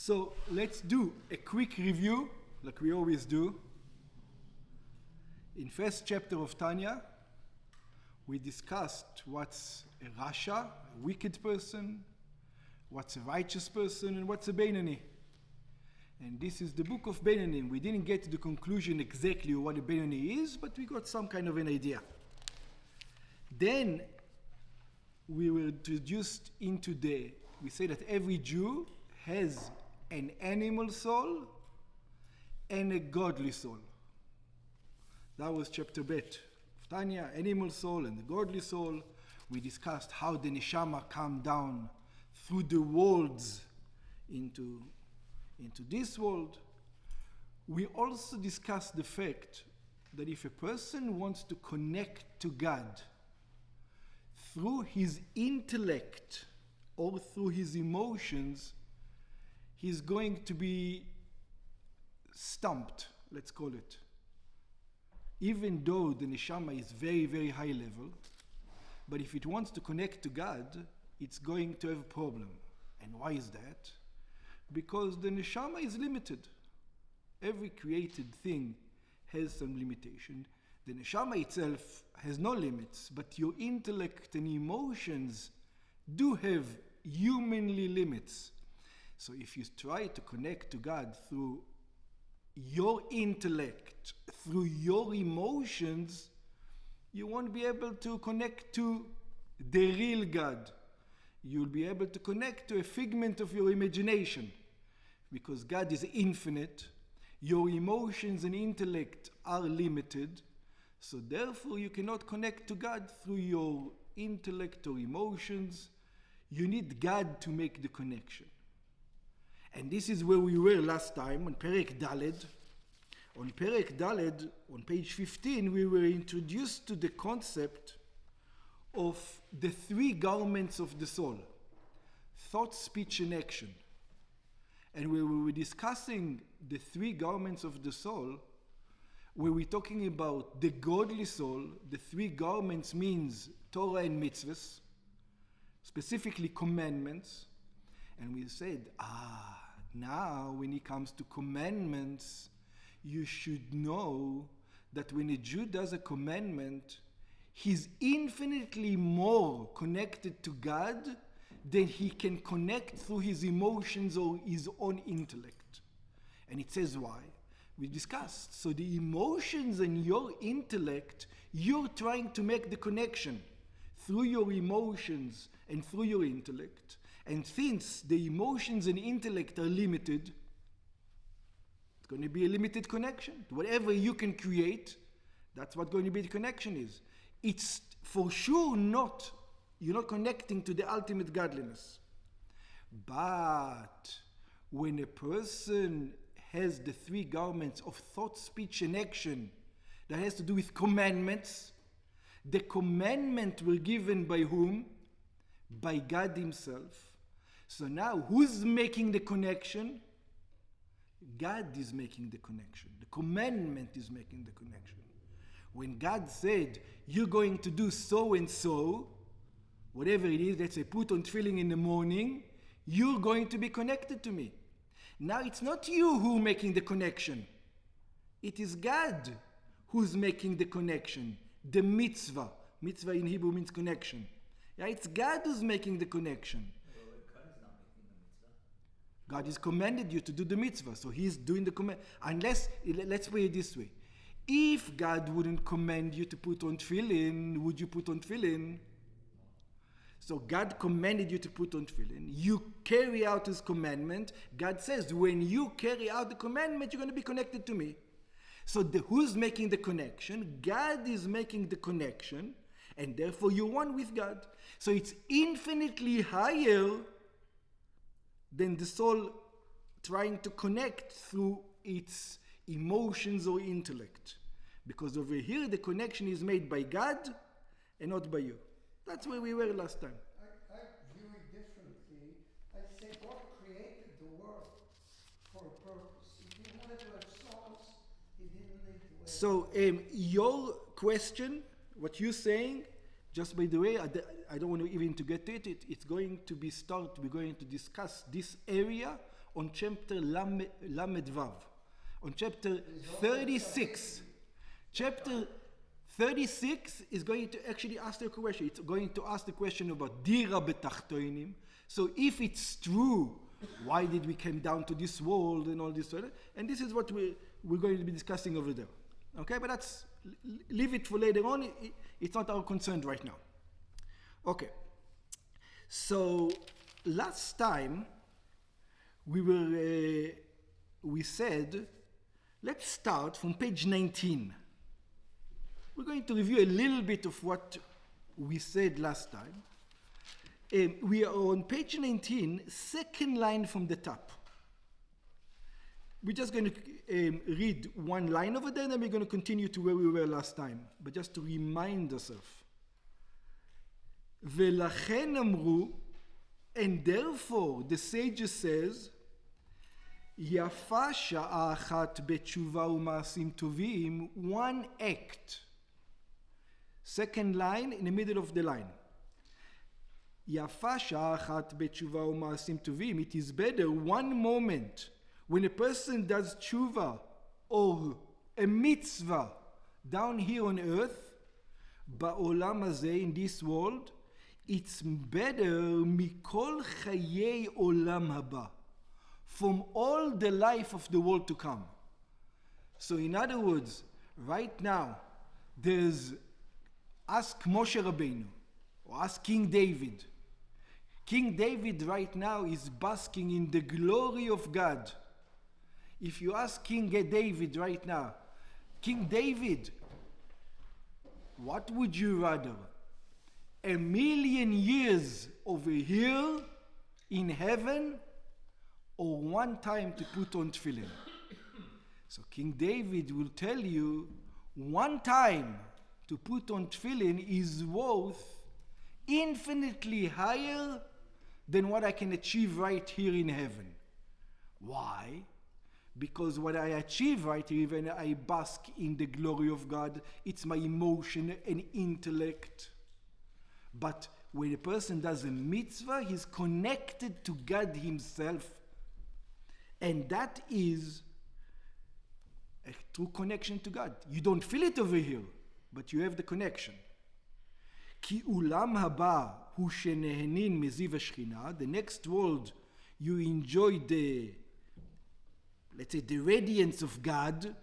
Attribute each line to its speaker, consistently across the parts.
Speaker 1: So let's do a quick review, like we always do. In first chapter of Tanya, we discussed what's a Rasha, a wicked person, what's a righteous person, and what's a Beinoni. And this is the book of Beinoni. We didn't get to the conclusion exactly what a Beinoni is, but we got some kind of an idea. Then we were introduced into we say that every Jew has an animal soul and a godly soul. That was chapter Bet of Tanya, animal soul and the godly soul. We discussed how the neshama come down through the worlds into this world. We also discussed the fact that if a person wants to connect to God through his intellect or through his emotions, he's going to be stumped, let's call it. Even though the neshama is very, very high level, but if it wants to connect to God, it's going to have a problem. And why is that? Because the neshama is limited. Every created thing has some limitation. The neshama itself has no limits, but your intellect and emotions do have humanly limits. So if you try to connect to God through your intellect, through your emotions, you won't be able to connect to the real God. You'll be able to connect to a figment of your imagination. Because God is infinite, your emotions and intellect are limited, so therefore you cannot connect to God through your intellect or emotions. You need God to make the connection. And this is where we were last time, on Perek Daled. On Perek Daled, on page 15, we were introduced to the concept of the three garments of the soul: thought, speech, and action. And when we were discussing the three garments of the soul, we were talking about the godly soul. The three garments means Torah and mitzvahs, specifically commandments. And we said, now when it comes to commandments, you should know that when a Jew does a commandment, he's infinitely more connected to God than he can connect through his emotions or his own intellect. And it says why. We discussed. So the emotions and your intellect, you're trying to make the connection through your emotions and through your intellect. And since the emotions and intellect are limited, it's going to be a limited connection. Whatever you can create, that's what going to be the connection is. It's for sure not, you're not connecting to the ultimate godliness. But when a person has the three garments of thought, speech, and action that has to do with commandments, the commandments were given by whom? By God himself. So now, who's making the connection? God is making the connection. The commandment is making the connection. When God said, you're going to do so and so, whatever it is, let's say put on tefillin in the morning, you're going to be connected to me. Now it's not you who's making the connection. It is God who's making the connection. The mitzvah. Mitzvah in Hebrew means connection. Yeah, it's God who's making the connection. God has commanded you to do the mitzvah, so he's doing the command. Unless, let's put it this way. If God wouldn't command you to put on tefillin, would you put on tefillin? So God commanded you to put on tefillin. You carry out his commandment. God says, when you carry out the commandment, you're going to be connected to me. So who's making the connection? God is making the connection, and therefore you're one with God. So it's infinitely higher than the soul trying to connect through its emotions or intellect. Because over here the connection is made by God and not by you. That's where we were last time.
Speaker 2: I view it differently. I say God created the world for a purpose. If he wanted to have souls, he didn't need to have...
Speaker 1: So your question, what you're saying, just by the way, I don't want to even to get to it. It's going to be we're going to discuss this area on chapter Lamed Vav, on chapter 36. Chapter 36 is going to actually ask the question. It's going to ask the question about Dira betachtoinim. So if it's true, why did we come down to this world and all this? And this is what we're going to be discussing over there. Okay, but leave it for later on. It's not our concern right now. Okay. So last time we said, let's start from page 19. We're going to review a little bit of what we said last time. We are on page 19, second line from the top. We're just going to read one line over there, and then we're going to continue to where we were last time. But just to remind ourselves. V'lachen amru, and therefore the sages says, Yafa sha'a achat betshuva u'ma'asim tovim, one act. Second line in the middle of the line. Yafa sha'a achat betshuva u'ma'asim tovim. It is better one moment when a person does tshuva or a mitzvah down here on earth, ba'olam hazeh, in this world, it's better mikol chayei olam haba, from all the life of the world to come. So in other words, right now, there's ask Moshe Rabbeinu, or ask King David. King David right now is basking in the glory of God. If you ask King David right now, King David, what would you rather? 1,000,000 years over here in heaven, or one time to put on tefillin? So King David will tell you, one time to put on tefillin is worth infinitely higher than what I can achieve right here in heaven. Why? Because what I achieve right here, when I bask in the glory of God, it's my emotion and intellect. But when a person does a mitzvah, he's connected to God himself. And that is a true connection to God. You don't feel it over here, but you have the connection. Ki ulam haba hu shenehenin meziv hashchina. The next world, you enjoy the, let's say, the radiance of God.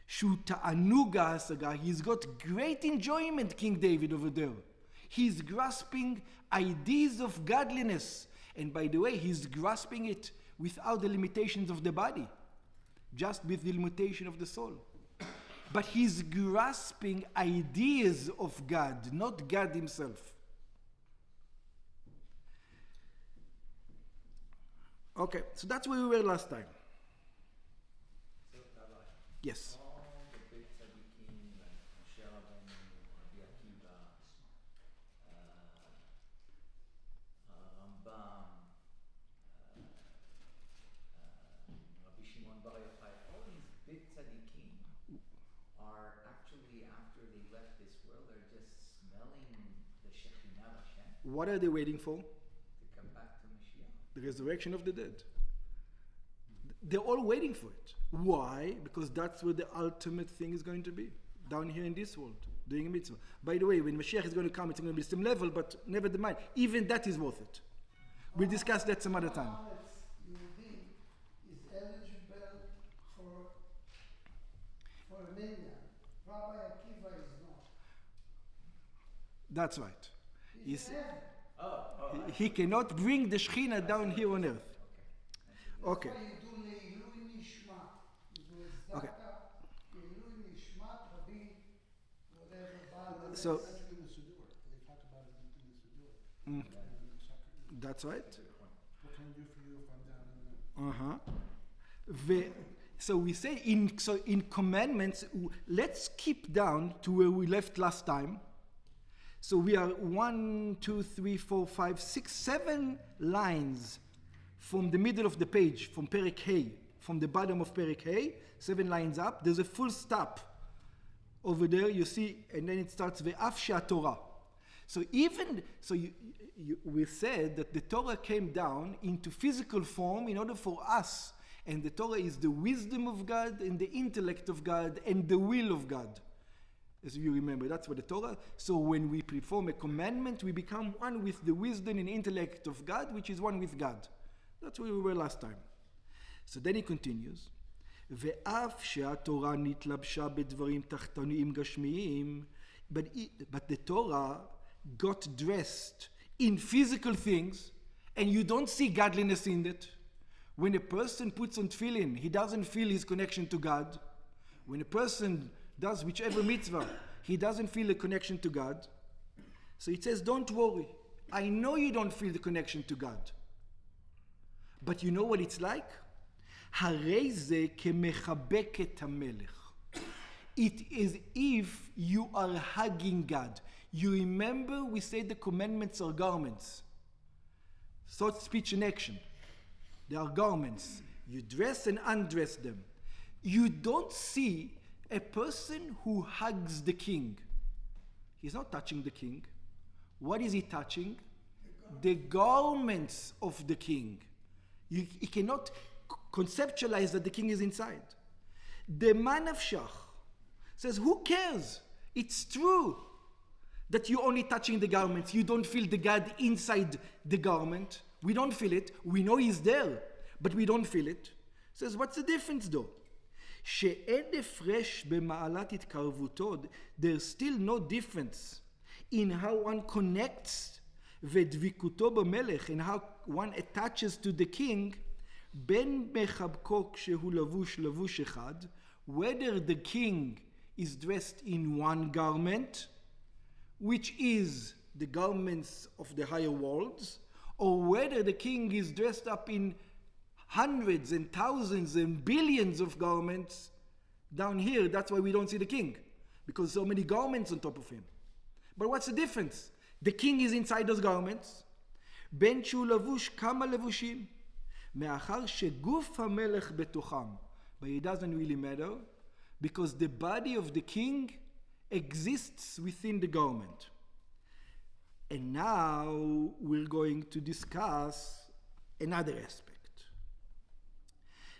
Speaker 1: Shu ta'anuga hasaga. He's got great enjoyment, King David, over there. He's grasping ideas of godliness. And by the way, he's grasping it without the limitations of the body, just with the limitation of the soul. But he's grasping ideas of God, not God himself. Okay, so that's where we were last time.
Speaker 3: So, Rabbi,
Speaker 1: Yes.
Speaker 3: all the big tzaddikim like Moshe Rabbeinu, Rabbi Akiva, Rambam, Rabbi Shimon Bar Yochai, all these big tzaddikim are actually, after they left this world, they're just smelling the Shekhinah of Hashem
Speaker 1: What are they waiting for?
Speaker 3: to come back to Mashiach.
Speaker 1: The resurrection of the dead. They're all waiting for it. Why? Because that's where the ultimate thing is going to be. Down here in this world, doing a mitzvah. By the way, when Mashiach is going to come, it's going to be the same level, but never mind. Even that is worth it. We'll discuss that some other time.
Speaker 2: Yehudi is eligible for a minyan. Rabbi Akiva is not.
Speaker 1: That's right.
Speaker 2: He's in heaven.
Speaker 1: He cannot bring the Shekhinah down here on earth. Okay.
Speaker 2: That's why you do Leilui Nishmat. You do
Speaker 1: Okay.
Speaker 2: Tzedakah, Leilui Nishmat, Rabbi, whatever, Baal.
Speaker 1: So-
Speaker 4: That's in the Siddur. They talk about it in the Siddur.
Speaker 1: Mm. That's right.
Speaker 4: What can I do for you if I'm down in the...
Speaker 1: So we say in commandments, let's keep down to where we left last time. So we are 1, 2, 3, 4, 5, 6, 7 lines from the middle of the page, from Perek Hey, from the bottom of Perek Hey, 7 lines up. There's a full stop over there, you see, and then it starts Ve'af Torah. We said that the Torah came down into physical form in order for us, and the Torah is the wisdom of God and the intellect of God and the will of God. As you remember, that's what the Torah. So when we perform a commandment, we become one with the wisdom and intellect of God, which is one with God. That's where we were last time. So then he continues, ואף שהתורה נתלבשה בדברים תחתוניים גשמיים, but the Torah got dressed in physical things, and you don't see godliness in it. When a person puts on tefillin, he doesn't feel his connection to God. When a person does whichever mitzvah, he doesn't feel a connection to God. So it says, don't worry. I know you don't feel the connection to God. But you know what it's like? הרי זה כמחבק את המלך. It is if you are hugging God. You remember we said the commandments are garments. Thought, speech, and action. They are garments. You dress and undress them. You don't see a person who hugs the king. He's not touching the king. What is he touching? The garments of the king. He cannot conceptualize that the king is inside. The man of Shach says, who cares? It's true that you're only touching the garments. You don't feel the God inside the garment. We don't feel it. We know he's there, but we don't feel it. Says, what's the difference though? שאין הפרש במעלת התקרבותו, there's still no difference in how one connects ודבקותו במלך, and how one attaches to the king, בין מחבקו כשהוא לבוש אחד, whether the king is dressed in one garment, which is the garments of the higher worlds, or whether the king is dressed up in hundreds and thousands and billions of garments down here. That's why we don't see the king, because so many garments on top of him. But what's the difference? The king is inside those garments. בין שהוא לבוש כמה לבושים, מאחר שגוף המלך בתוכם. But it doesn't really matter, because the body of the king exists within the garment. And now we're going to discuss another aspect.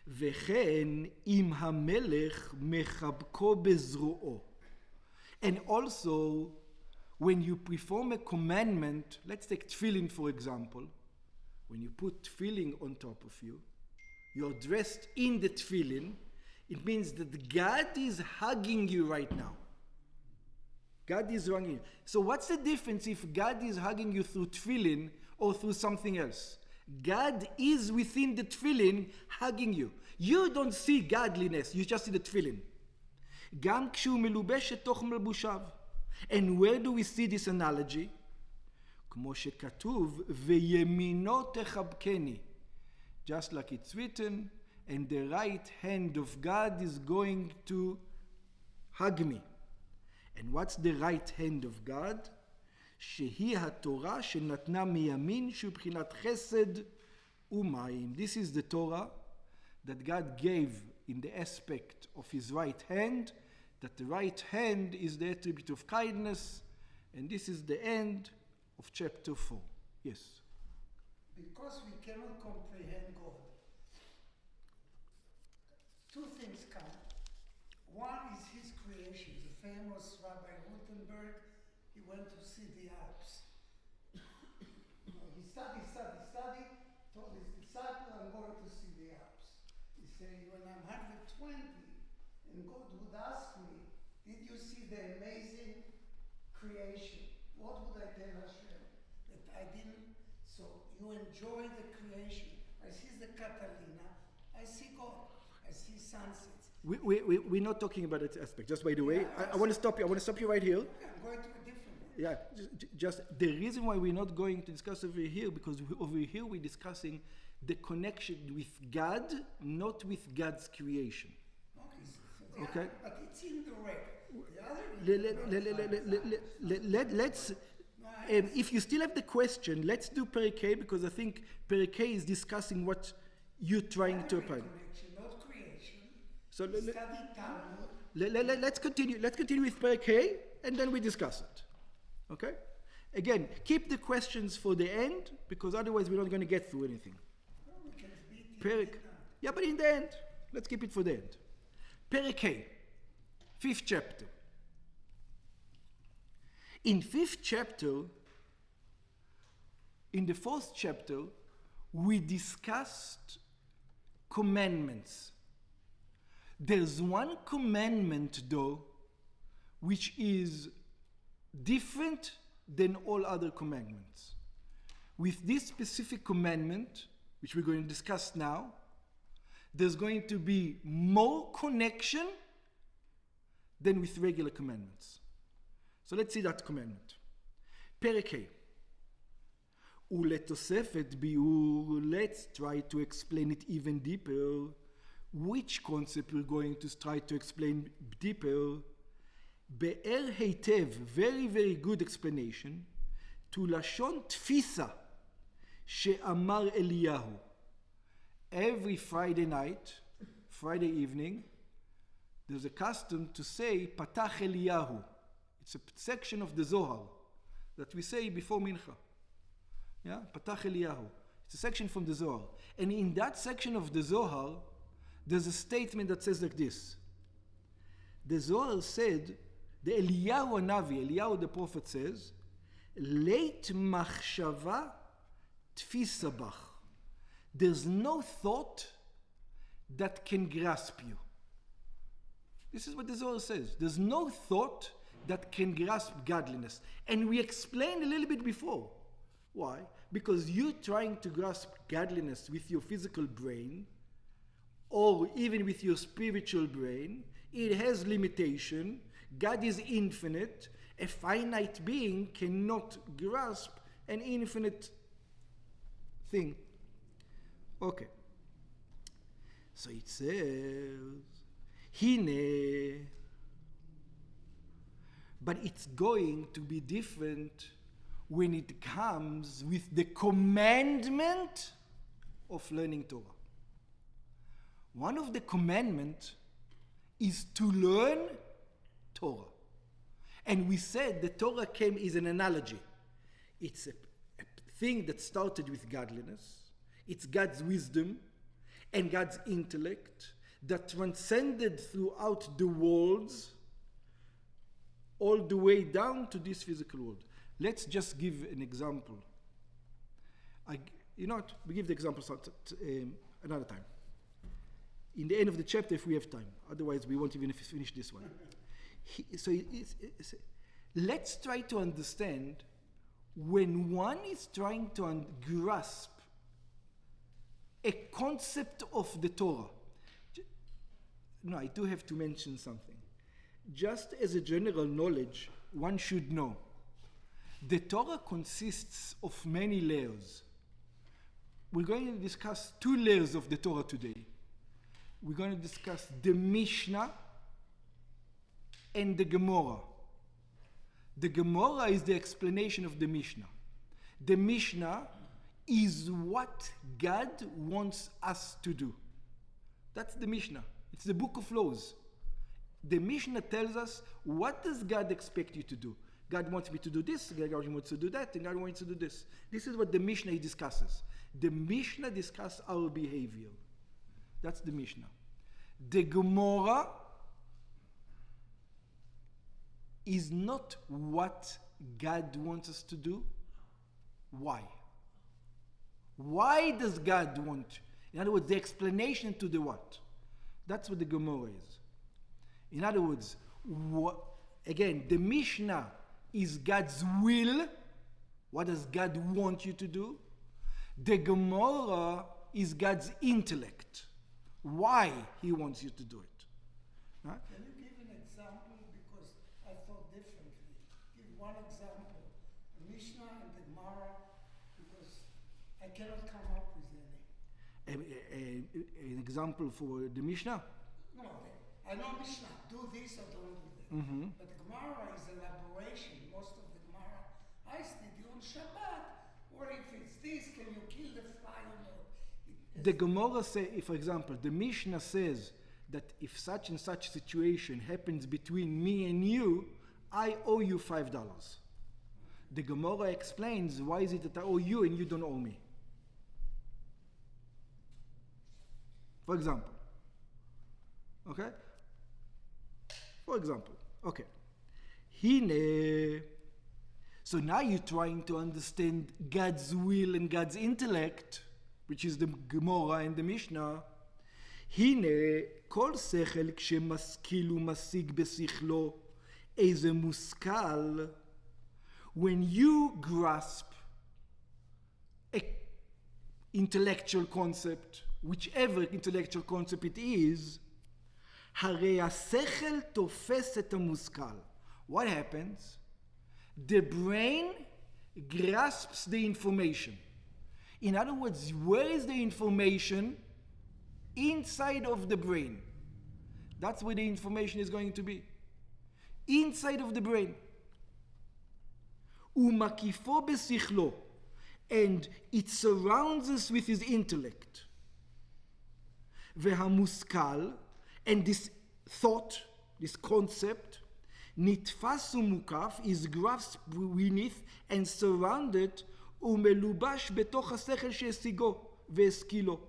Speaker 1: וכן אם המלך מחבקו בזרועו. And also, when you perform a commandment, let's take tefillin for example. When you put tefillin on top of you, you're dressed in the tefillin. It means that God is hugging you right now. God is hugging you. So what's the difference if God is hugging you through tefillin or through something else? God is within the tefillin hugging you. You don't see godliness, you just see the tefillin. גם כשהוא מלובש לתוך מלבושיו. And where do we see this analogy? כמו שכתוב, וימינו תחבקני. Just like it's written, and the right hand of God is going to hug me. And what's the right hand of God? שהיא התורה שנתנה מימין שהוא בחינת חסד ומים. This is the Torah that God gave in the aspect of his right hand, that the right hand is the attribute of kindness, and this is the end of chapter 4. Yes?
Speaker 2: Because we cannot comprehend God. Two things come. One is his creation. The famous Rabbi Gutenberg, he went to see the Alps. He studied, told his disciple, I'm going to see the Alps. He said, when I'm 120, and God would ask me, did you see the amazing creation? What would I tell Hashem? That I didn't. So you enjoy the creation. I see the Catalina. I see God. I see sunsets.
Speaker 1: We're not talking about that aspect. Just by the way, I want to stop you. I want to stop you right here.
Speaker 2: Okay, I'm going to a different one.
Speaker 1: Yeah, just the reason why we're not going to discuss over here, because over here we're discussing the connection with God, not with God's creation. Okay.
Speaker 2: But it's in the red.
Speaker 1: Let's. If you still have the question, let's do Perek A, because I think Perek A is discussing what you're trying to apply.
Speaker 2: Not creation.
Speaker 1: So
Speaker 2: Study Talmud.
Speaker 1: let's continue. Let's continue with Perek A, and then we discuss it. Okay. Again, keep the questions for the end, because otherwise we're not going to get through anything.
Speaker 2: No, we can speak
Speaker 1: Perek. Yeah, but in the end, let's keep it for the end. Perek Hey, 5th chapter. In 5th chapter, in the 4th chapter, we discussed commandments. There's one commandment, though, which is different than all other commandments. With this specific commandment, which we're going to discuss now, there's going to be more connection than with regular commandments. So let's see that commandment. Perek Hey. ולתוספת ביאור, let's try to explain it even deeper. Which concept we're going to try to explain deeper? באר היטב, very very good explanation, to לשון תפיסה שאמר אליהו. Every Friday night, Friday evening, there's a custom to say פתח אליהו. It's a section of the Zohar that we say before Mincha. Yeah, פתח אליהו. It's a section from the Zohar. And in that section of the Zohar, there's a statement that says like this. The Zohar said, the Eliyahu Hanavi, Eliyahu the prophet says, late machshava tfisa bach. There's no thought that can grasp you. This is what the Zohar says. There's no thought that can grasp godliness. And we explained a little bit before. Why? Because you're trying to grasp godliness with your physical brain, or even with your spiritual brain. It has limitation. God is infinite. A finite being cannot grasp an infinite thing. Okay. So it says, Hine. But it's going to be different when it comes with the commandment of learning Torah. One of the commandments is to learn Torah. And we said the Torah came as an analogy. It's a thing that started with godliness. It's God's wisdom and God's intellect that transcended throughout the worlds all the way down to this physical world. Let's just give an example. You know what? We give the example another time. In the end of the chapter, if we have time. Otherwise, we won't even finish this one. Let's try to understand when one is trying to grasp a concept of the Torah. No, I do have to mention something. Just as a general knowledge, one should know. The Torah consists of many layers. We're going to discuss 2 layers of the Torah today. We're going to discuss the Mishnah and the Gemara. The Gemara is the explanation of the Mishnah. The Mishnah is what God wants us to do. That's the Mishnah. It's the book of laws. The Mishnah tells us, what does God expect you to do? God wants me to do this, God wants to do that, and God wants to do this. This is what the Mishnah discusses. The Mishnah discusses our behavior. That's the Mishnah. The Gemara is not what God wants us to do. Why? Why does God want? In other words, the explanation to the what. That's what the Gemara is. In other words, again, the Mishnah is God's will. What does God want you to do? The Gemara is God's intellect. Why he wants you to do it. Huh?
Speaker 2: Can you give an example? Because I thought differently. Give one example. The Mishnah and the Gemara, because I cannot come up with any.
Speaker 1: An example for the Mishnah?
Speaker 2: No, I know Mishnah. Do this or don't do that.
Speaker 1: Mm-hmm.
Speaker 2: But the Gemara is elaboration. Most of the Gemara, I study on Shabbat. Or if it's this, can you kill the fly or not?
Speaker 1: The Gemara says, for example, the Mishnah says that if such and such situation happens between me and you, I owe you $5. the Gemara explains, why is it that I owe you and you don't owe me? For example. Okay? For example. Okay. Hine. So now you're trying to understand God's will and God's intellect, which is the Gemara and the Mishnah. הנה כל שכל כשמשכיל ומשיג בשכלו איזה מושכל, when you grasp an intellectual concept, whichever intellectual concept it is, הרי השכל תופס את המושכל. What happens? The brain grasps the information. In other words, where is the information? Inside of the brain. That's where the information is going to be. Inside of the brain. ומקיפו בשכלו. And it surrounds us with his intellect. והמושכל, and this thought, this concept, נתפס ומוקף, is grasped beneath and surrounded, ומלובש בתוך השכל שהשיגו והשכילו.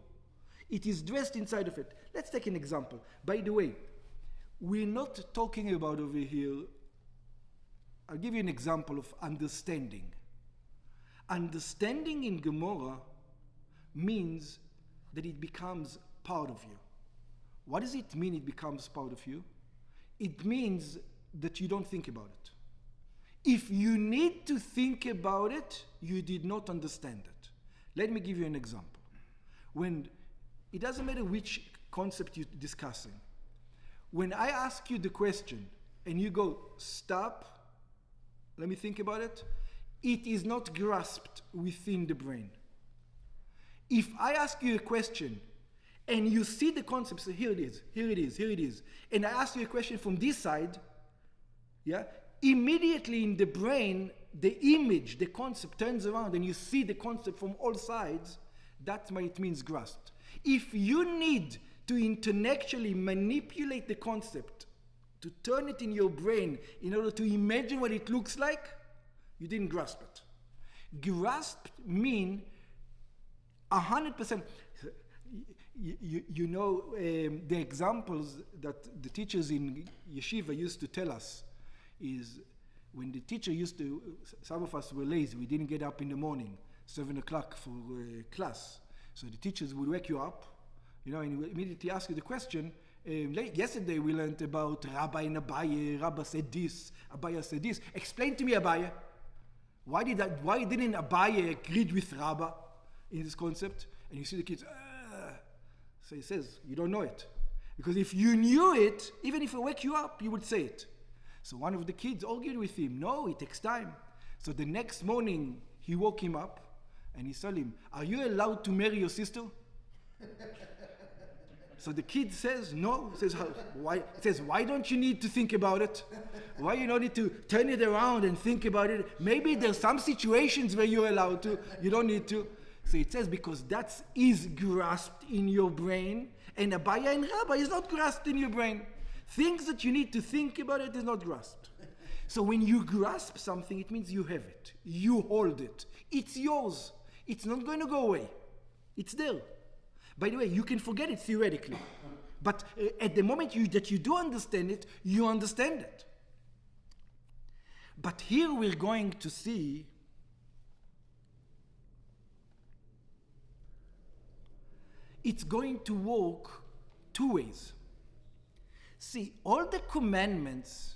Speaker 1: It is dressed inside of it. Let's take an example. By the way, we're not talking about over here, I'll give you an example of understanding. Understanding in Gemara means that it becomes part of you. What does it mean it becomes part of you? It means that you don't think about it. If you need to think about it, you did not understand it. Let me give you an example. When it doesn't matter which concept you're discussing. When I ask you the question and you go, stop, let me think about it, it is not grasped within the brain. If I ask you a question and you see the concept, so here it is, here it is, here it is, and I ask you a question from this side, yeah, immediately in the brain, the image, the concept turns around and you see the concept from all sides, that's what it means grasped. If you need to intellectually manipulate the concept, to turn it in your brain in order to imagine what it looks like, you didn't grasp it. Grasp mean 100%. You know the examples that the teachers in yeshiva used to tell us is when the teacher used to, some of us were lazy, we didn't get up in the morning, 7 o'clock for class. So the teachers would wake you up, you know, and immediately ask you the question. Yesterday we learned about Rabbi and Abaye. Rabbi said this, Abaye said this. Explain to me, Abaye. Why didn't Abaye agree with Rabbi in this concept? And you see the kids, so he says, you don't know it. Because if you knew it, even if I wake you up, you would say it. So one of the kids argued with him. No, it takes time. So the next morning, he woke him up and he told him, are you allowed to marry your sister? So the kid says, no. He says, why? He says, why don't you need to think about it? Why you don't need to turn it around and think about it? Maybe there's some situations where you're allowed to. You don't need to. So it says, because that is grasped in your brain, and Abaya and Rabbi is not grasped in your brain. Things that you need to think about it is not grasped. So when you grasp something, it means you have it. You hold it. It's yours. It's not going to go away. It's there. By the way, you can forget it theoretically. But at the moment that you do understand it, you understand it. But here we're going to see it's going to work two ways. See, all the commandments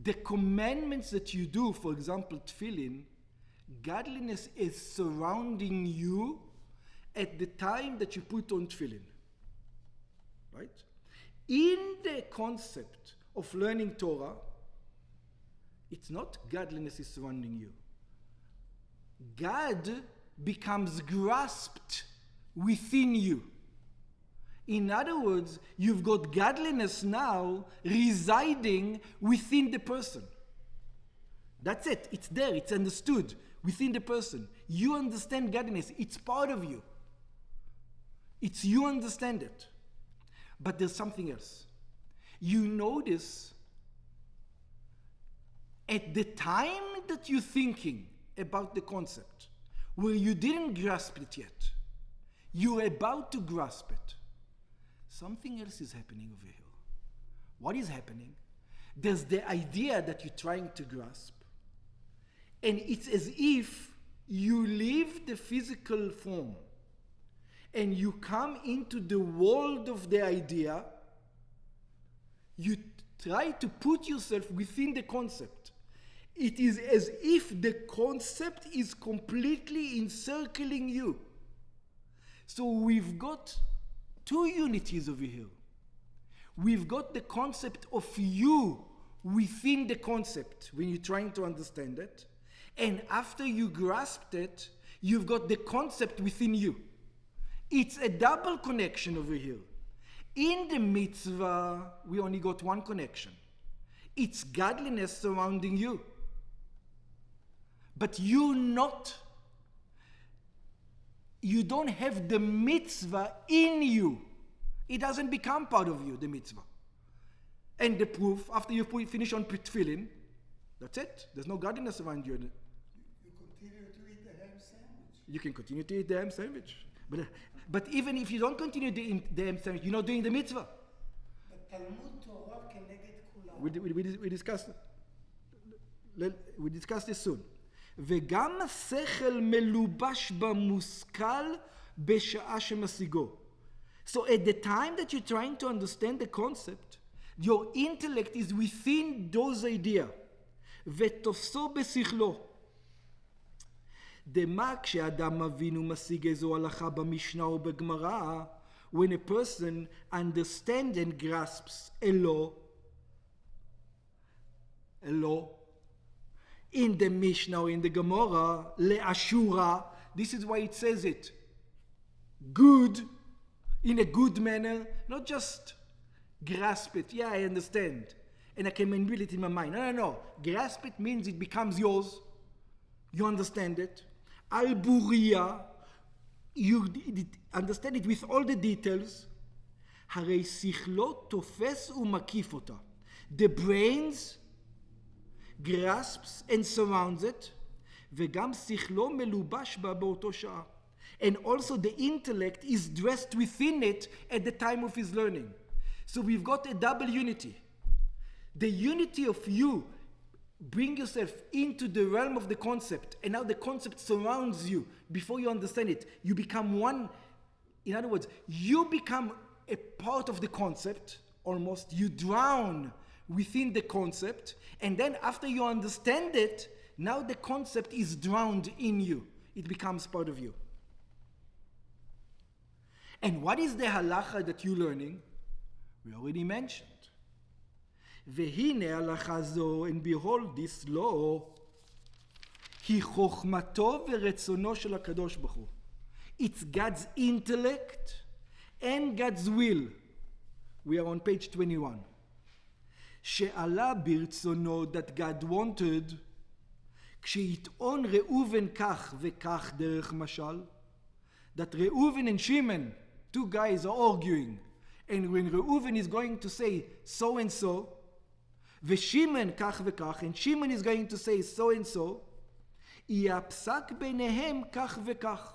Speaker 1: that you do, for example, tefillin, godliness is surrounding you at the time that you put on tefillin. Right? In the concept of learning Torah, it's not godliness is surrounding you. God becomes grasped within you. In other words, you've got godliness now residing within the person. That's it. It's there. It's understood within the person. You understand godliness. It's part of you. It's you understand it. But there's something else. You notice At the time that you're thinking about the concept, where you didn't grasp it yet, you're about to grasp it, something else is happening over here. What is happening? There's the idea that you're trying to grasp, and it's as if you leave the physical form and you come into the world of the idea. You try to put yourself within the concept. It is as if the concept is completely encircling you. So we've got two unities over here. We've got the concept of you within the concept when you're trying to understand it. And after you grasped it, you've got the concept within you. It's a double connection over here. In the mitzvah, we only got one connection. It's godliness surrounding you. But you don't have the mitzvah in you. It doesn't become part of you, the mitzvah. And the proof, after you finish on tefillin, that's it. There's no godliness around you.
Speaker 2: You continue to eat the ham sandwich.
Speaker 1: You can continue to eat the ham sandwich. But even if you don't continue to eat the ham sandwich, you're not doing the mitzvah.
Speaker 2: But Talmud Torah keneged kulam.
Speaker 1: We discuss this soon. וגם השכל מלובש במושכל בשעה שמשיגו. So at the time that you're trying to understand the concept, your intellect is within those ideas. ותופסו בשכלו. דמה כשאדם מבין ומשיג איזו הלכה במשנה או בגמרא, when a person understands and grasps a law, in the Mishnah or in the Gemara, le'ashura, this is why it says it. Good, in a good manner, not just grasp it. Yeah, I understand. And I can manipulate it in my mind. No. Grasp it means it becomes yours. You understand it. Al-Buriya, you understand it with all the details. הרי שכלו תופס ומקיף אותה. The brains grasps and surrounds it, וגם שכלו מלובש בה באותו שעה. And also the intellect is dressed within it at the time of his learning. So we've got a double unity. The unity of you, bring yourself into the realm of the concept, and now the concept surrounds you. Before you understand it, you become one. In other words, you become a part of the concept, almost. You drown within the concept, and then after you understand it, now the concept is drowned in you. It becomes part of you. And what is the halacha that you're learning? We already mentioned. והנה הלכה זו, and behold this law, היא חוכמתו ורצונו של הקדוש ברוך הוא. It's God's intellect and God's will. We are on page 21. שעלה ברצונו, that God wanted, כשיטעון ראובן כך וכך דרך משל, that Reuven and Shimon, two guys are arguing, and when Reuven is going to say so and so, ושמעון כך וכך, and Shimon is going to say so and so, יהיה הפסק ביניהם כך וכך.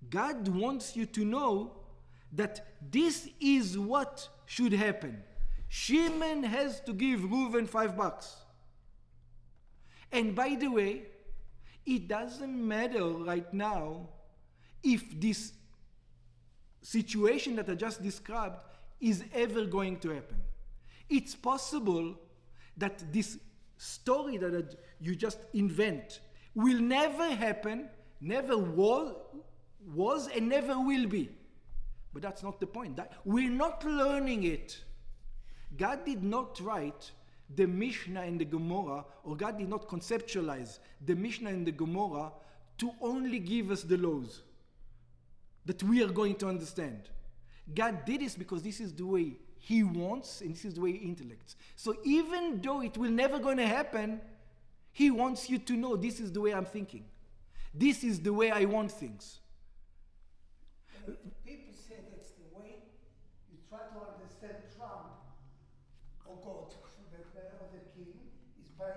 Speaker 1: God wants you to know that this is what should happen. Shimon has to give Reuven $5. And by the way, it doesn't matter right now if this situation that I just described is ever going to happen. It's possible that this story that you just invent will never happen, never was and never will be. But that's not the point. We're not learning it. God did not write the Mishnah and the Gemara, or God did not conceptualize the Mishnah and the Gemara to only give us the laws that we are going to understand. God did this because this is the way He wants, and this is the way He intellects. So even though it will never going to happen, He wants you to know this is the way I'm thinking. This is the way I want things.
Speaker 2: People say that's the way you try to understand Trump or God, or the king, is by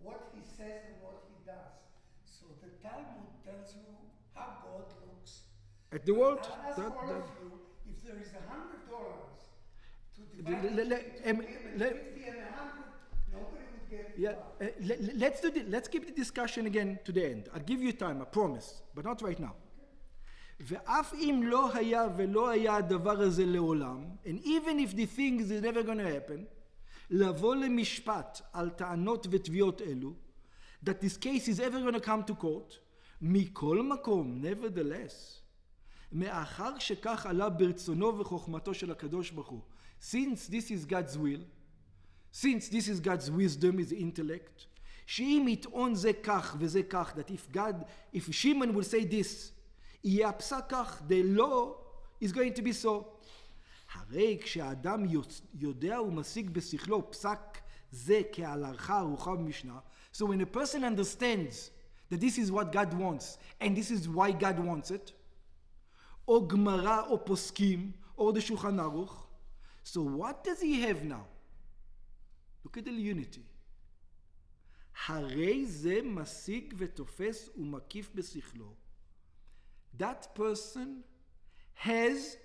Speaker 2: what he says and what he does. So the Talmud tells you how God looks.
Speaker 1: At the world,
Speaker 2: I'll ask all of you, if there is $100 to divide between women, 50 and 100, nobody would get it.
Speaker 1: Yeah, let's do let's keep the discussion again to the end. I'll give you time, I promise, but not right now. ואף אם לא היה ולא היה הדבר הזה לעולם, and even if the thing is never going to happen, לבוא למשפט על טענות ותביעות אלו, that this case is ever going to come to court, מכל מקום, nevertheless, מאחר שכך עלה ברצונו וחוכמתו של הקדוש ברוך הוא, since this is God's will, since this is God's wisdom, his intellect, שאם יטעון זה כך וזה כך, that if Shimon will say this, יהיה הפסק כך, the law is going to be so. הרי כשאדם יודע ומשיג בשכלו פסק זה כהלכה ערוכה במשנה, so when a person understands that this is what God wants, and this is why God wants it, או גמרא או פוסקים, or the Shulchan Aruch, so what does he have now? Look at the unity. הרי זה משיג ותופס ומקיף בשכלו. That person has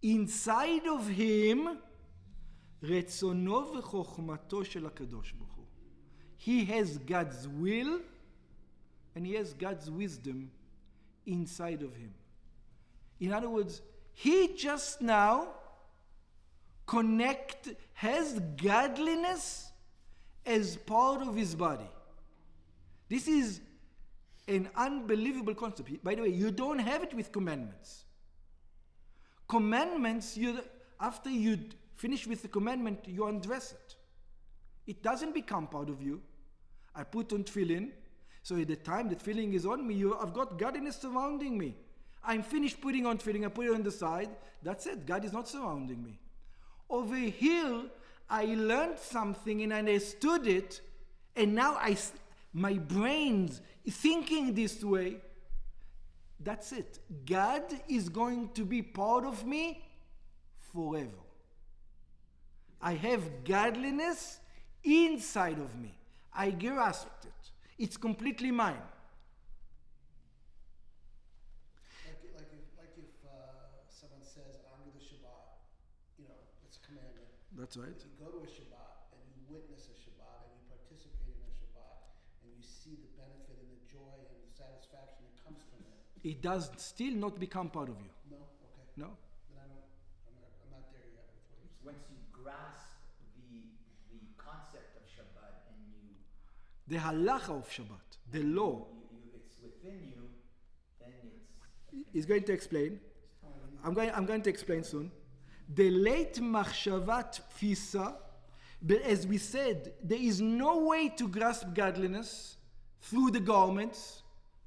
Speaker 1: inside of him רצונו וחוכמתו של הקדוש ברוך הוא. He has God's will and he has God's wisdom inside of him. In other words, he just now has godliness as part of his body. This is an unbelievable concept. By the way, you don't have it with commandments. Commandments, after you finish with the commandment, you undress it. It doesn't become part of you. I put on tefillin, so at the time that tefillin is on me, I've got godliness surrounding me. I'm finished putting on tefillin, I put it on the side, that's it, God is not surrounding me. Over here, I learned something and I understood it, and now my brain's thinking this way. That's it. God is going to be part of me forever. I have godliness inside of me. I grasped it. It's completely mine.
Speaker 4: Like if someone says, honor the Shabbat, it's a commandment.
Speaker 1: That's right.
Speaker 4: If you go to a Shabbat and you witness a Shabbat and you participate in a Shabbat and you see the benefit and the joy and the satisfaction that comes from it.
Speaker 1: It does still not become part of you.
Speaker 4: No? Okay.
Speaker 1: No?
Speaker 4: Then I'm not there yet with what you're saying.
Speaker 3: Once you grasp the concept of Shabbat and you
Speaker 1: The halacha of Shabbat, the law.
Speaker 3: it's within you, then it's
Speaker 1: He's going to explain. I'm going to explain soon. The late machshavat tfisa, but as we said, there is no way to grasp godliness through the garments,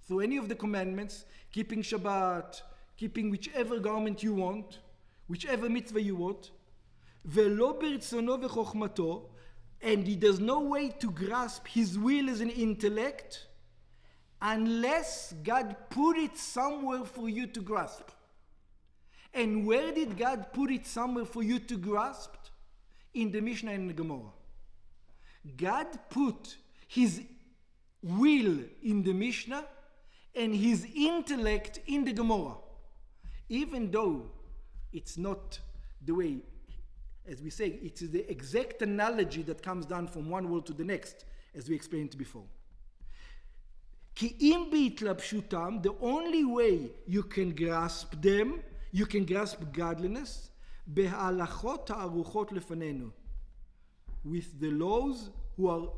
Speaker 1: through any of the commandments, keeping Shabbat, keeping whichever garment you want, whichever mitzvah you want. Velo bertzono v'chochmato, and there's no way to grasp his will as an intellect unless God put it somewhere for you to grasp. And where did God put it somewhere for you to grasp? In the Mishnah and the Gemara. God put his will in the Mishnah and his intellect in the Gemara. Even though it's not the way, as we say, it is the exact analogy that comes down from one word to the next, as we explained before. כי אם בהתלבשותם, the only way you can grasp them, you can grasp godliness, בהלכות הערוכות לפנינו, with the laws who are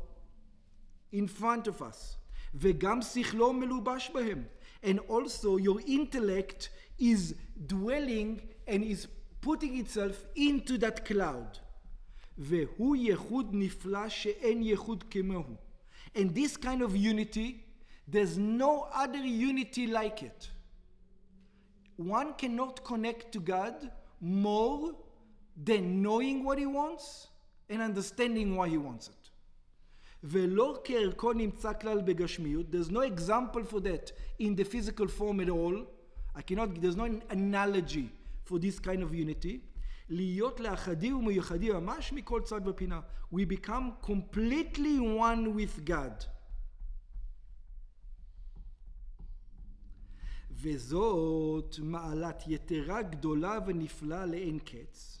Speaker 1: in front of us, וגם שכלו מלובש בהם, and also your intellect is dwelling and is putting itself into that cloud. והוא ייחוד נפלא שאין ייחוד כמוהו. And this kind of unity, there's no other unity like it. One cannot connect to God more than knowing what he wants and understanding why he wants it. ולא כערכו נמצא כלל בגשמיות, there's no example for that in the physical form at all. There's no analogy for this kind of unity. להיות לאחדי ומיוחדי ממש מכל צד ופינה. We become completely one with God. וזאת מעלת יתרה גדולה ונפלאה לאין קץ.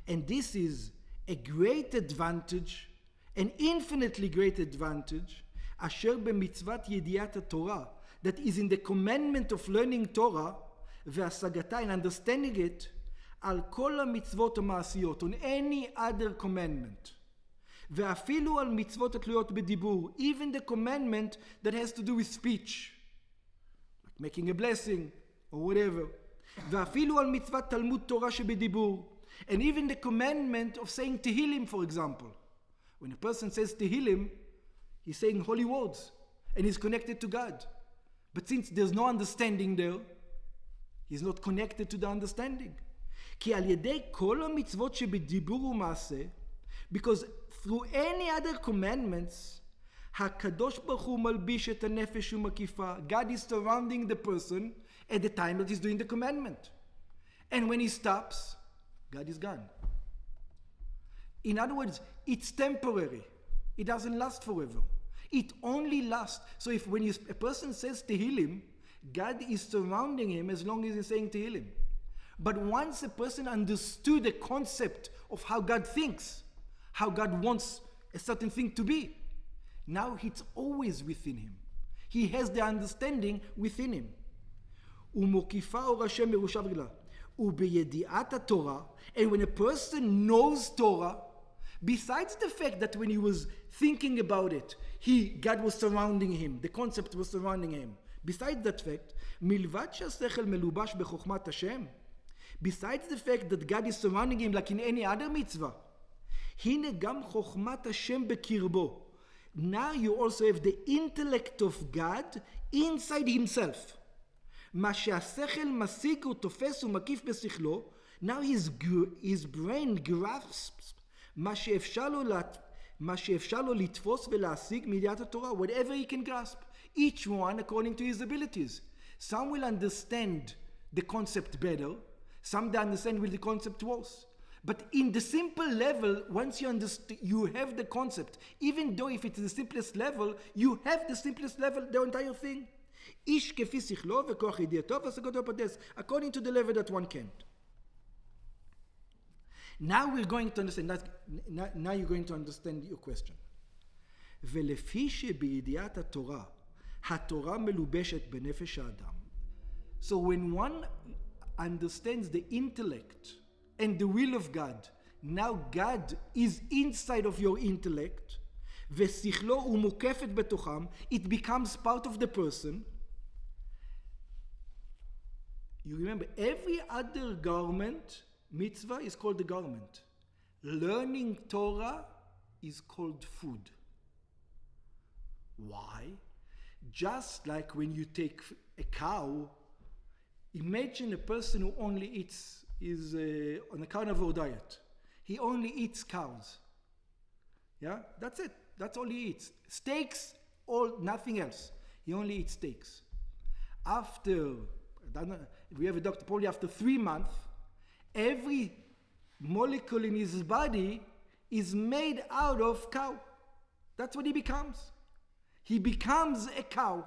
Speaker 1: And this is a great advantage, an infinitely great advantage, אשר במצוות ידיעת התורה, that is in the commandment of learning Torah, והשגתה, and understanding it, על כל המצוות המעשיות, on any other commandment. ואפילו על מצוות התלויות בדיבור, even the commandment that has to do with speech, like making a blessing, or whatever. ואפילו על מצוות תלמוד תורה שבדיבור, and even the commandment of saying Tehillim, for example. When a person says Tehillim, he's saying holy words, and he's connected to God. But since there's no understanding there, he's not connected to the understanding. כי על ידי כל המצוות שבדיבור ומעשה, because through any other commandments, הקדוש ברוך הוא מלביש את הנפש ומקיפה. God is surrounding the person at the time that he's doing the commandment. And when he stops, God is gone. In other words, it's temporary. It doesn't last forever. It only lasts. So if when a person says Tehillim, God is surrounding him as long as he's saying Tehillim. But once a person understood the concept of how God thinks, how God wants a certain thing to be, now it's always within him. He has the understanding within him. ומוקיפה אור השם מרושע רגלה. ובידיעת התורה, and when a person knows Torah, besides the fact that when he was thinking about it, God was surrounding him, the concept was surrounding him. Besides that fact, מלבד שהשכל מלובש בחוכמת השם, besides the fact that God is surrounding him like in any other mitzvah, הנה גם חוכמת השם בקרבו. Now you also have the intellect of God inside himself. מה שהשכל משיג ותופס ומקיף בשכלו, now his brain grasps מה שאפשר לו לתפוס ולהשיג מידיעת התורה, whatever he can grasp, each one according to his abilities. Some will understand the concept better, some will understand with the concept worse. But in the simple level, once you understand, you have the concept. Even though if it's the simplest level, you have the simplest level, the entire thing. איש כפי שכלו וכוח ידיעתו והשגתו פרדס, according to the level that one can. Now we're going to understand. Now you're going to understand your question. ולפי שבידיעת התורה, התורה מלובשת בנפש האדם. So when one understands the intellect and the will of God, now God is inside of your intellect, ושכלו ומוקפת בתוכם, it becomes part of the person. You remember, every other garment, mitzvah, is called a garment. Learning Torah is called food. Why? Just like when you take a cow, imagine a person who only eats, is on a carnivore diet. He only eats cows. Yeah, that's it. That's all he eats. Steaks, nothing else. He only eats steaks. After, we have a doctor, probably after 3 months, every molecule in his body is made out of cow. That's what he becomes. He becomes a cow.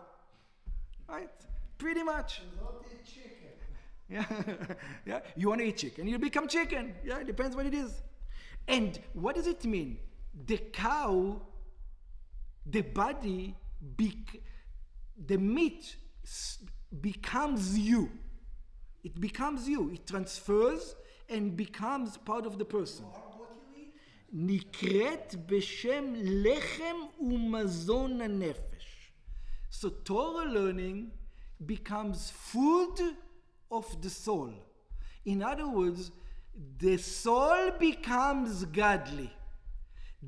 Speaker 1: Right? Pretty much.
Speaker 2: Not eat chicken.
Speaker 1: Yeah. Yeah. You want to eat chicken, you become chicken. Yeah, it depends what it is. And what does it mean? The cow, the body, the meat becomes you. It becomes you. It transfers and becomes part of the person.
Speaker 2: What you eat?
Speaker 1: נקראת בשם לחם ומזון הנפש. So Torah learning becomes food of the soul. In other words, the soul becomes godly.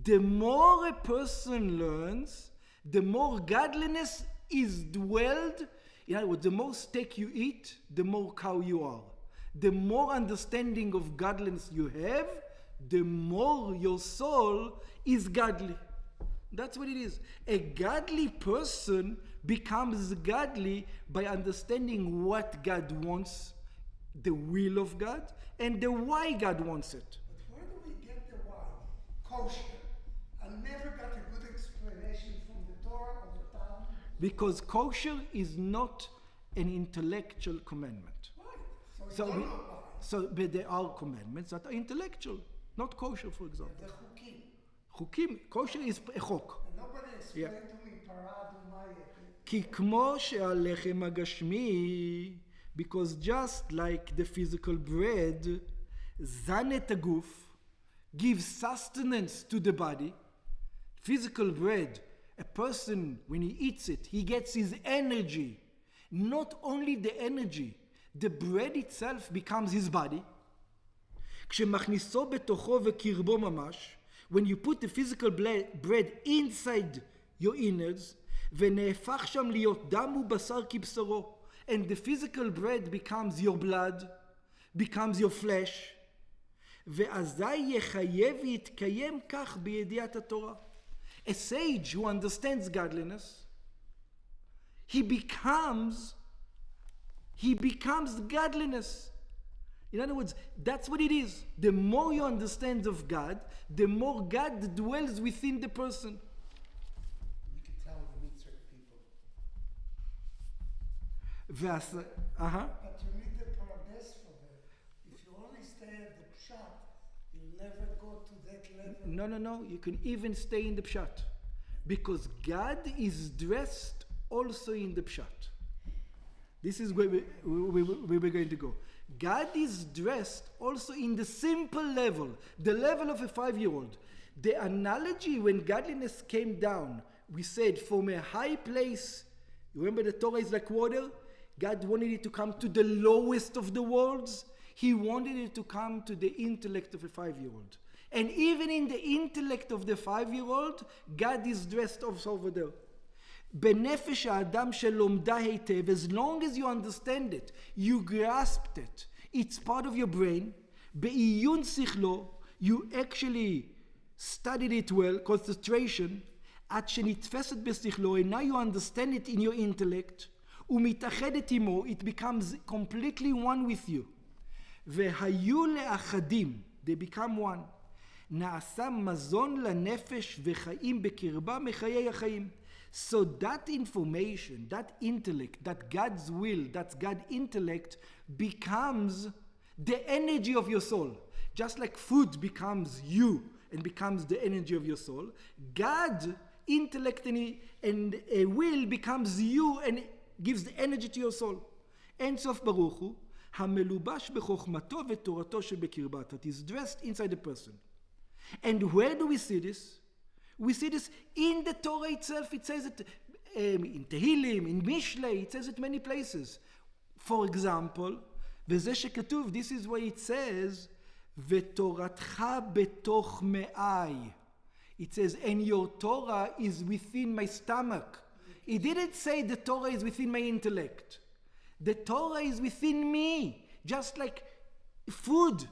Speaker 1: The more a person learns, the more godliness is dwelled. In other words, the more steak you eat, the more cow you are. The more understanding of godliness you have, the more your soul is godly. That's what it is. A godly person becomes godly by understanding what God wants the will of God and the why God wants it.
Speaker 2: But where do we get the why? Kosher. I never got a good explanation from the Torah or the Talmud.
Speaker 1: Because kosher is not an intellectual commandment.
Speaker 2: Right.
Speaker 1: So,
Speaker 2: you
Speaker 1: we,
Speaker 2: don't know why.
Speaker 1: but there are commandments that are intellectual, not kosher, for example.
Speaker 2: The chukim.
Speaker 1: Chukim, kosher is a chok.
Speaker 2: And nobody explained
Speaker 1: Yeah.
Speaker 2: to me parad umayet.
Speaker 1: כי כמו שהלחם הגשמי, because just like the physical bread, זן את הגוף, gives sustenance to the body. Physical bread, a person, when he eats it, he gets his energy. Not only the energy, the bread itself becomes his body. כשמכניסו בתוכו וקרבו ממש, when you put the physical bread inside your innards, ונהפך שם להיות דם ובשר כבשרו, and the physical bread becomes your blood, becomes your flesh, ואזי יחייב ויתקיים כך בידיעת התורה. A sage who understands godliness, he becomes godliness. In other words, that's what it is. The more you understand of God, the more God dwells within the person.
Speaker 4: You can tell when you meet certain people.
Speaker 2: But you need the parades for that. If you only stay at the pshat, you'll never go to that level.
Speaker 1: No. You can even stay in the pshat. Because God is dressed also in the pshat. This is where we're going to go. God is dressed also in the simple level, the level of a 5-year-old. The analogy when godliness came down, we said from a high place, remember the Torah is like water? God wanted it to come to the lowest of the worlds. He wanted it to come to the intellect of a 5-year-old. And even in the intellect of the 5-year-old, God is dressed also over there. בנפש האדם שלומדה היטב, as long as you understand it, you grasped it, it's part of your brain, בעיון שכלו, you actually studied it well, concentration, עד שנתפסת בשכלו, and now you understand it in your intellect, ומתאחדת עמו, it becomes completely one with you. והיו לאחדים, they become one. נעשה מזון לנפש וחיים בקרבה מחיי החיים. So that information, that intellect, that God's will, that God's intellect becomes the energy of your soul. Just like food becomes you and becomes the energy of your soul, God, intellect and a will becomes you and gives the energy to your soul. אין סוף ברוך הוא, המלובש בחוכמתו ותורתו שבקרבת. That is dressed inside the person. And where do we see this? We see this in the Torah itself. It says it in Tehillim, in Mishlei, it says it many places. For example, וזה שכתוב, this is where it says, ותורתך בתוך מעי. It says, and your Torah is within my stomach. It didn't say the Torah is within my intellect. The Torah is within me, just like food.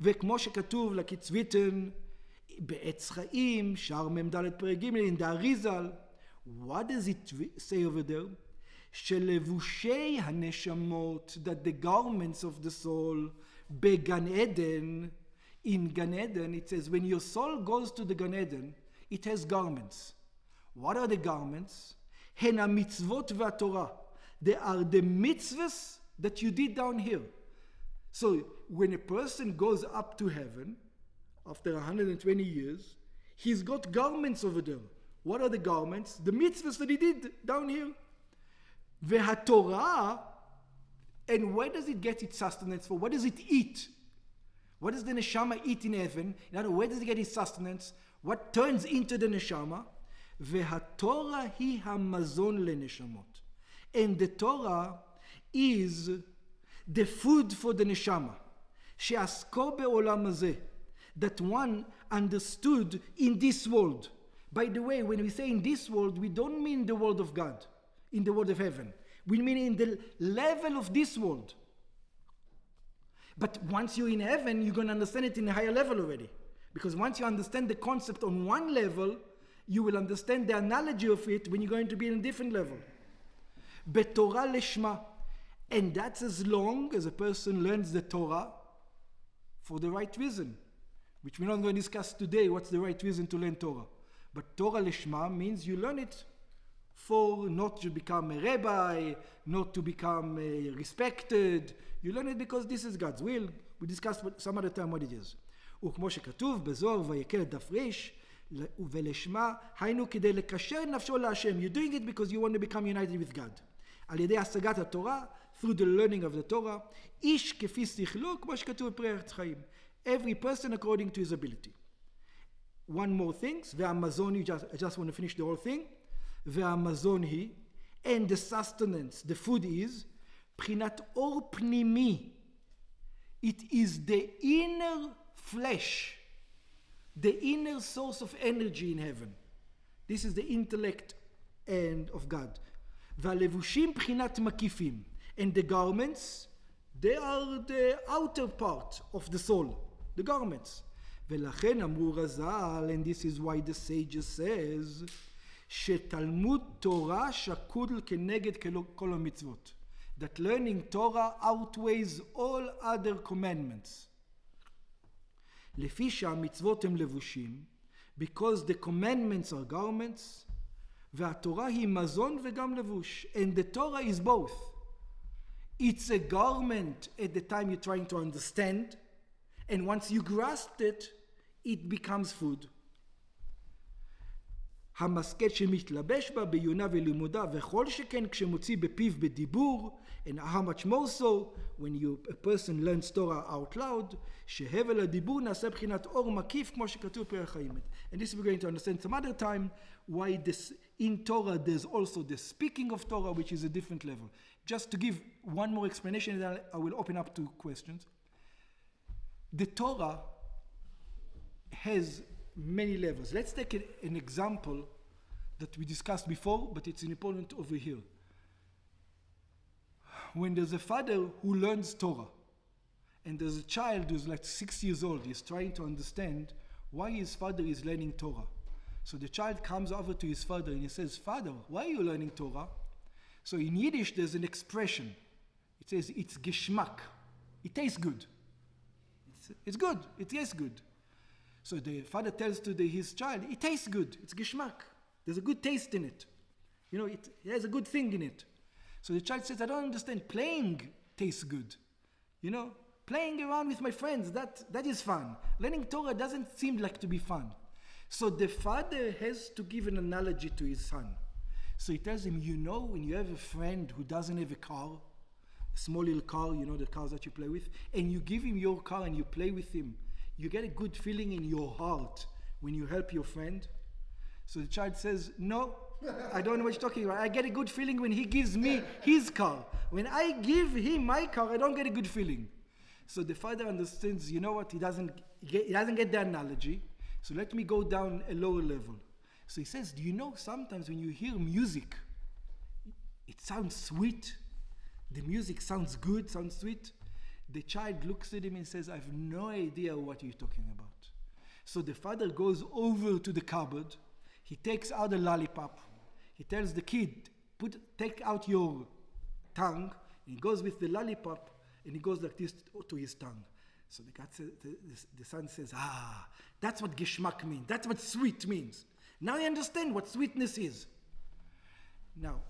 Speaker 1: וכמו שכתוב, like it's written, בעץ חיים, שער מ"ד פרק ג' in the Arizal. What does it say over there? שלבושי הנשמות, that the garments of the soul, בגן עדן, in Gan Eden, it says, when your soul goes to the Gan Eden, it has garments. What are the garments? הן המצוות והתורה. They are the mitzvahs that you did down here. So when a person goes up to heaven, after 120 years, he's got garments over there. What are the garments? The mitzvahs that he did down here. והתורה, and where does it get its sustenance for? What does it eat? What does the neshama eat in heaven? In other words, where does it get its sustenance? What turns into the neshama? והתורה היא המזון לנשמות. And the Torah is the food for the neshama. שעסקו בעולם הזה. That one understood in this world. By the way, when we say in this world, we don't mean the world of God, in the world of heaven. We mean in the level of this world. But once you're in heaven, you're going to understand it in a higher level already. Because once you understand the concept on one level, you will understand the analogy of it when you're going to be in a different level. בתורה לשמה. And that's as long as a person learns the Torah for the right reason, which we're not going to discuss today, what's the right reason to learn Torah. But Torah Lishma means you learn it for not to become a rabbi, not to become respected. You learn it because this is God's will. We discussed some other time what it is. וכמו שכתוב בזוהר ויקל דף ריש ולשמה היינו כדי לקשר נפשו להשם. You're doing it because you want to become united with God. על ידי השגת התורה, through the learning of the Torah, איש כפי שכלו, כמו שכתוב בפרי ארץ חיים. Every person according to his ability. One more thing, והמזון, I just want to finish the whole thing. והמזון היא, and the sustenance, the food is, בחינת אור פנימי. It is the inner flesh, the inner source of energy in heaven. This is the intellect and of God. והלבושים בחינת מקיפים. And the garments, they are the outer part of the soul, the garments. ולכן אמרו רז"ל, and this is why the sages says, שתלמוד תורה שקול כנגד כל המצוות. That learning Torah outweighs all other commandments. לפי שהמצוות הם לבושים, because the commandments are garments, והתורה היא מזון וגם לבוש. And the Torah is both. It's a garment at the time you're trying to understand, and once you grasp it, it becomes food. המשכת שמתלבש בה בעיונה ולימודה, וכל שכן כשמוציא בפיו בדיבור, and how much more so when a person learns Torah out loud, שהבל הדיבור נעשה בחינת אור מקיף כמו שכתוב פרי החיים. And this we're going to understand some other time why this in Torah there's also the speaking of Torah, which is a different level. Just to give one more explanation, then I will open up to questions. The Torah has many levels. Let's take an example that we discussed before, but it's important over here. When there's a father who learns Torah, and there's a child who's like 6 years old, he's trying to understand why his father is learning Torah. So the child comes over to his father and he says, "Father, why are you learning Torah?" So in Yiddish, there's an expression. It says, it's geschmack. It tastes good. It's good. It tastes good. So the father tells to his child, it tastes good. It's geschmack. There's a good taste in it. You know, it has a good thing in it. So the child says, I don't understand. Playing tastes good. You know, playing around with my friends, that is fun. Learning Torah doesn't seem like to be fun. So the father has to give an analogy to his son. So he tells him, you know, when you have a friend who doesn't have a car, a small little car, you know, the cars that you play with, and you give him your car and you play with him, you get a good feeling in your heart when you help your friend. So the child says, no, I don't know what you're talking about. I get a good feeling when he gives me his car. When I give him my car, I don't get a good feeling. So the father understands, you know what, he doesn't get the analogy. So let me go down a lower level. So he says, do you know sometimes when you hear music, it sounds sweet. The music sounds good, sounds sweet. The child looks at him and says, I have no idea what you're talking about. So the father goes over to the cupboard. He takes out a lollipop. He tells the kid, take out your tongue. And he goes with the lollipop and he goes like this to his tongue. So the son says, that's what geschmack means. That's what sweet means. Now I understand what sweetness is. Now,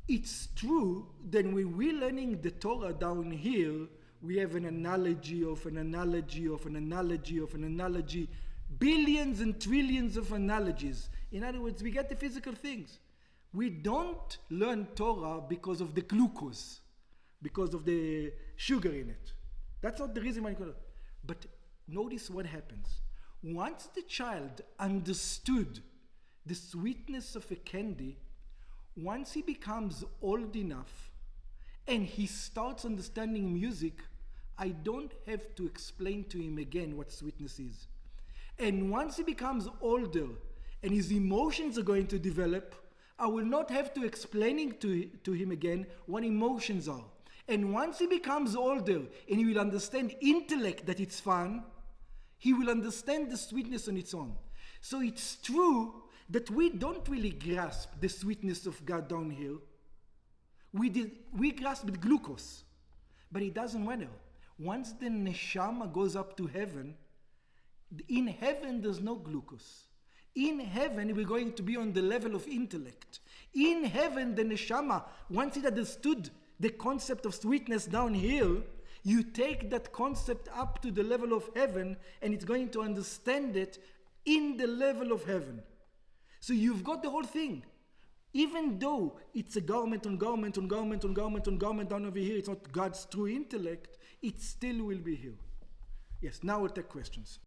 Speaker 1: it's true that when we're learning the Torah down here, we have an analogy of an analogy of an analogy of an analogy, billions and trillions of analogies. In other words, we get the physical things. We don't learn Torah because of the glucose, because of the sugar in it. That's not the reason why you call it. But notice what happens. Once the child understood the sweetness of a candy, once he becomes old enough and he starts understanding music, I don't have to explain to him again what sweetness is. And once he becomes older and his emotions are going to develop, I will not have to explain to him again what emotions are. And once he becomes older and he will understand intellect, that it's fun, he will understand the sweetness on its own. So it's true that we don't really grasp the sweetness of God down here. We grasp with glucose, but it doesn't matter. Once the neshama goes up to heaven, in heaven there's no glucose. In heaven we're going to be on the level of intellect. In heaven the neshama, once it understood the concept of sweetness down here, you take that concept up to the level of heaven and it's going to understand it in the level of heaven. So you've got the whole thing. Even though it's a garment on garment on garment on garment on garment down over here, it's not God's true intellect, it still will be here. Yes, now we'll take questions.